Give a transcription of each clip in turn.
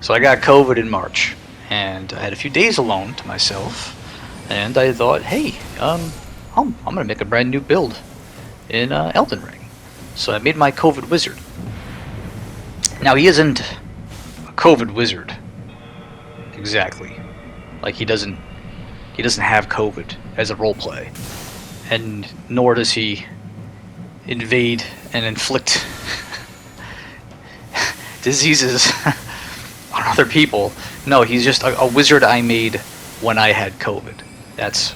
So I got COVID in March, and I had a few days alone to myself, and I thought, hey, I'm gonna make a brand new build in Elden Ring. So I made my COVID wizard. Now he isn't a COVID wizard exactly. Like he doesn't have COVID as a roleplay, and nor does he invade and inflict diseases on other people. No, he's just a wizard I made when I had COVID. That's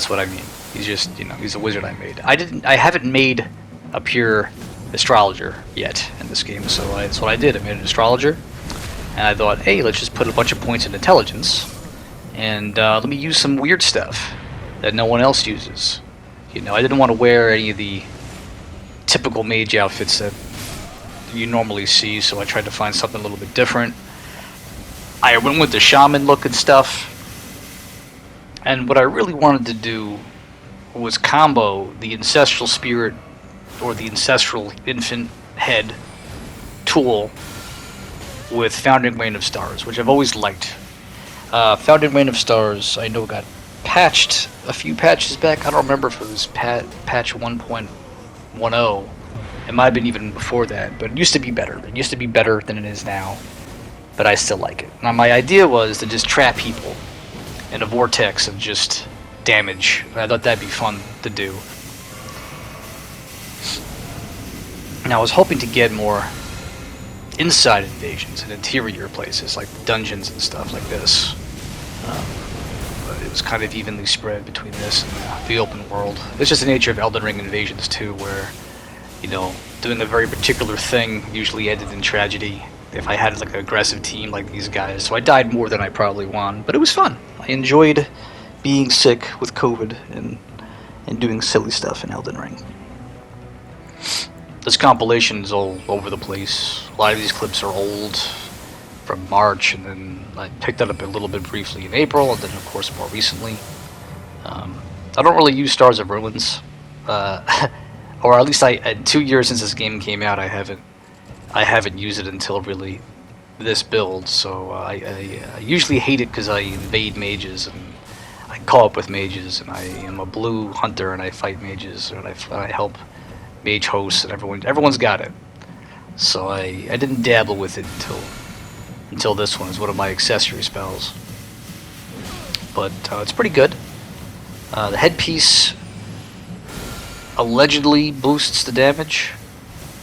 what I mean. He's just, he's a wizard I made. I haven't made a pure astrologer yet in this game, so that's what I did. I made an astrologer, and I thought, hey, let's just put a bunch of points in intelligence, and let me use some weird stuff that no one else uses. I didn't want to wear any of the typical mage outfits that you normally see, so I tried to find something a little bit different. I went with the shaman look and stuff, and what I really wanted to do was combo the ancestral spirit or the ancestral infant head tool with Founding Rain of Stars, which I've always liked. Founding Rain of Stars, I know, got patched a few patches back. I don't remember if it was patch 1.10. It might have been even before that, but it used to be better. It used to be better than it is now, but I still like it. Now, my idea was to just trap people in a vortex of just damage. I thought that'd be fun to do. Now, I was hoping to get more inside invasions and interior places, like dungeons and stuff like this. But it was kind of evenly spread between this and the open world. It's just the nature of Elden Ring invasions, too, where, doing a very particular thing usually ended in tragedy if I had like an aggressive team like these guys. So I died more than I probably won, but it was fun. I enjoyed being sick with COVID and doing silly stuff in Elden Ring. This compilation is all over the place. A lot of these clips are old from March, and then I picked that up a little bit briefly in April, and then of course more recently. I don't really use Stars of Ruins, or at least in 2 years since this game came out, I haven't used it until really this build. So I usually hate it because I invade mages and I call up with mages, and I am a blue hunter and I fight mages, and I help mage hosts, and everyone's got it. So I didn't dabble with it until this one is one of my accessory spells. But it's pretty good. The headpiece allegedly boosts the damage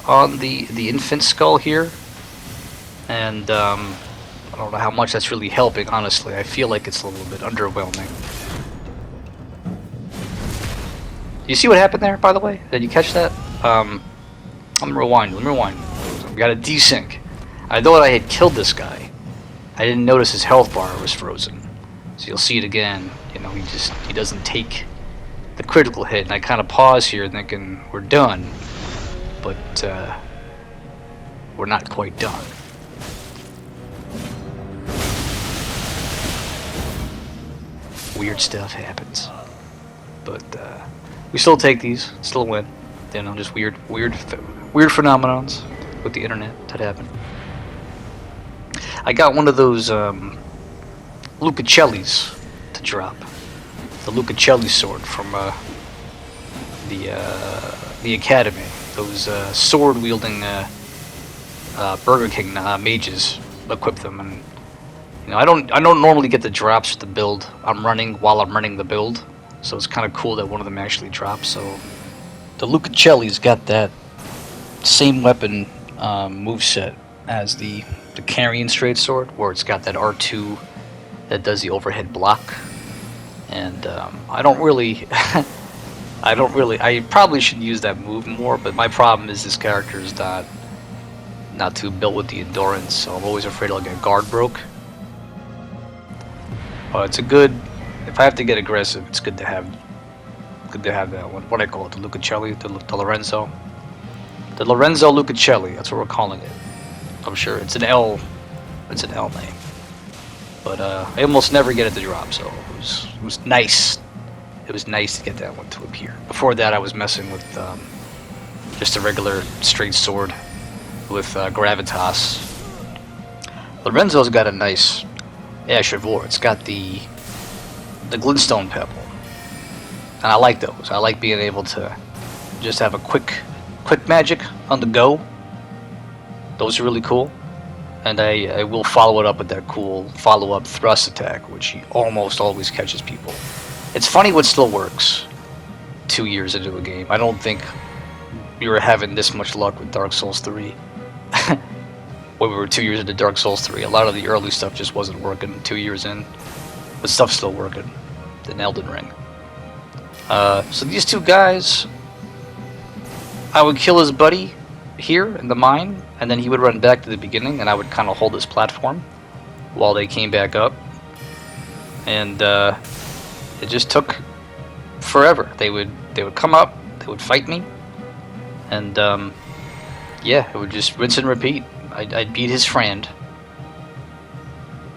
on the infant skull here, and I don't know how much that's really helping, honestly. I feel like it's a little bit underwhelming. You see what happened there, by the way? Did you catch that? Let me rewind. We got a desync. I thought I had killed this guy. I didn't notice his health bar was frozen. So you'll see it again. He doesn't take the critical hit, and I kind of pause here thinking we're done, but we're not quite done. Weird stuff happens, but we still take these, still win. Just weird phenomenons with the internet that happen. I got one of those Lucacellis to drop. The Lucacelli sword from the academy. Those sword-wielding Burger King mages equip them, and I don't normally get the drops for the build I'm running while I'm running the build, so it's kind of cool that one of them actually drops. So the Lucacelli's got that same weapon moveset as the Carrion straight sword, where it's got that R2 that does the overhead block. And I probably should use that move more, but my problem is this character is not too built with the endurance, so I'm always afraid I'll get guard broke. It's if I have to get aggressive, it's good to have that one. What I call it, the Lucacelli, the Lorenzo. The Lorenzo Lucacelli, that's what we're calling it. I'm sure it's an L name. But I almost never get it to drop, so it was nice. It was nice to get that one to appear. Before that, I was messing with just a regular straight sword with gravitas. Lorenzo's got a nice Ash of War. It's got the glintstone pebble, and I like those. I like being able to just have a quick magic on the go. Those are really cool, and I will follow it up with that cool follow-up thrust attack, which he almost always catches people. It's funny what still works 2 years into a game. I don't think we were having this much luck with Dark Souls 3. When we were 2 years into Dark Souls 3, a lot of the early stuff just wasn't working 2 years in, but stuff's still working in Elden Ring. So these two guys, I would kill his buddy here in the mine, and then he would run back to the beginning, and I would kind of hold this platform while they came back up, and it just took forever. They would come up, they would fight me, and yeah, it would just rinse and repeat. I'd beat his friend,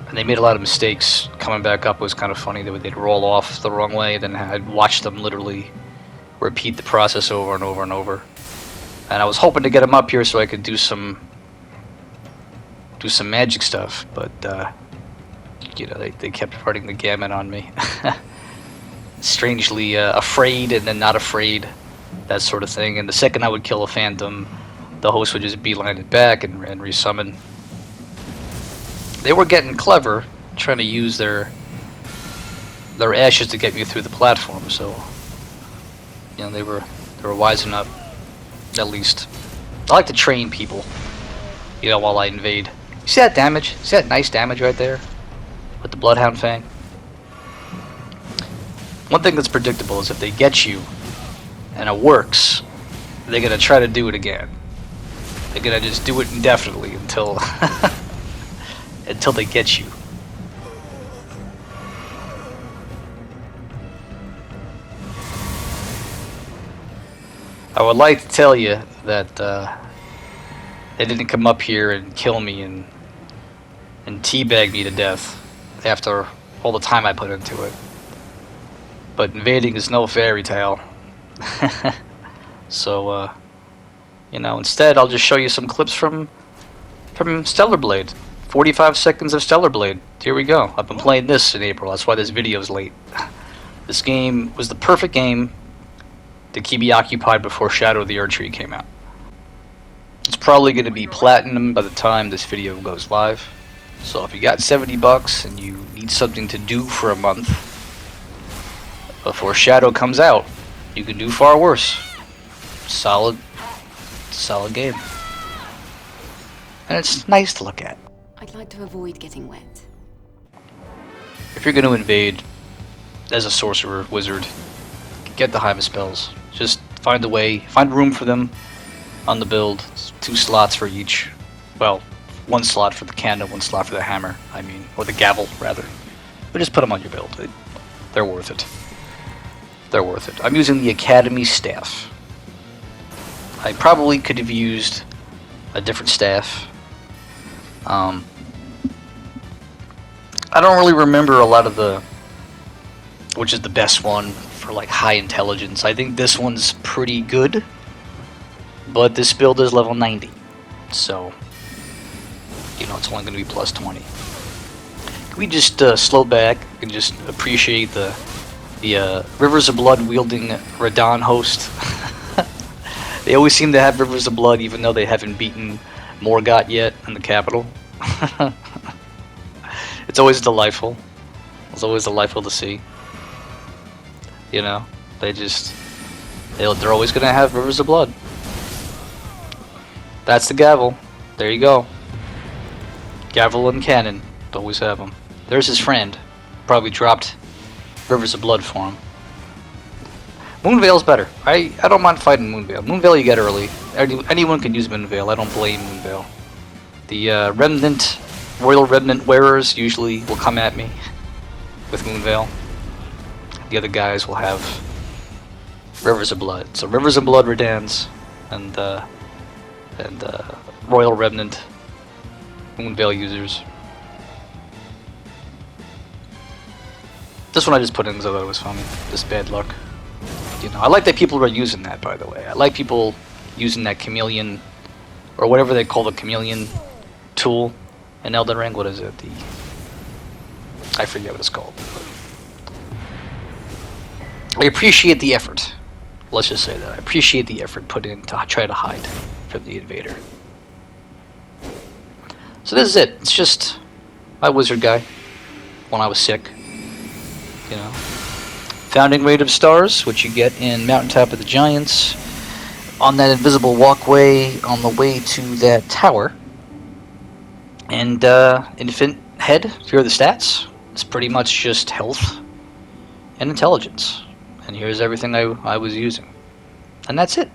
and they made a lot of mistakes. Coming back up was kind of funny. They'd roll off the wrong way, then I'd watch them literally repeat the process over and over and over. And I was hoping to get him up here so I could do some magic stuff, but you know, they kept running the gamut on me. Strangely afraid and then not afraid, that sort of thing. And the second I would kill a phantom, the host would just beeline it back and resummon. They were getting clever, trying to use their ashes to get me through the platform. So, you know, they were wising up, at least. I like to train people, you know, while I invade. You see that damage? See that nice damage right there with the Bloodhound Fang? One thing that's predictable is if they get you and it works, they're gonna try to do it again. They're gonna just do it indefinitely until until they get you. I would like to tell you that they didn't come up here and kill me and teabag me to death after all the time I put into it. But invading is no fairy tale. So, you know, instead I'll just show you some clips from Stellar Blade. 45 seconds of Stellar Blade. Here we go. I've been playing this in April. That's why this video's late. This game was the perfect game to keep me occupied before Shadow of the Erdtree came out. It's probably going to be platinum by the time this video goes live. So if you got $70 and you need something to do for a month before Shadow comes out, you can do far worse. Solid game. And it's nice to look at. I'd like to avoid getting wet. If you're going to invade as a sorcerer, wizard, get the Hyma spells. Just find a way, find room for them on the build. It's 2 slots for each. Well, 1 slot for the cannon, 1 slot for the hammer, I mean, or the gavel, rather. But just put them on your build. They're worth it. They're worth it. I'm using the Academy staff. I probably could have used a different staff. I don't really remember a lot of which is the best one for like high intelligence. I think this one's pretty good, but this build is level 90, so you know it's only going to be plus 20. Can we just slow back and just appreciate the Rivers of Blood wielding Radon host? They always seem to have Rivers of Blood even though they haven't beaten Morgott yet in the capital. It's always delightful. It's always delightful to see. You know, they're always gonna have Rivers of Blood. That's the gavel. There you go. Gavel and cannon. Always have them. There's his friend. Probably dropped Rivers of Blood for him. Moonveil's better. I don't mind fighting Moonveil. Moonveil you get early. Anyone can use Moonveil. I don't blame Moonveil. The Royal Remnant wearers usually will come at me with Moonveil. The other guys will have Rivers of Blood. So Rivers of Blood Redans and Royal Remnant Moonveil users. This one I just put in because I thought it was funny. Just bad luck. You know, I like that people are using that, by the way. I like people using that chameleon, or whatever they call the chameleon tool, In Elden Ring, what is it? I forget what it's called. I appreciate the effort. Let's just say that. I appreciate the effort put in to try to hide from the invader. So this is it. It's just my wizard guy when I was sick. You know. Founding Raid of Stars, which you get in Mountaintop of the Giants. On that invisible walkway on the way to that tower. And Infant Head, here are the stats. It's pretty much just health and intelligence. And here's everything I was using. And that's it.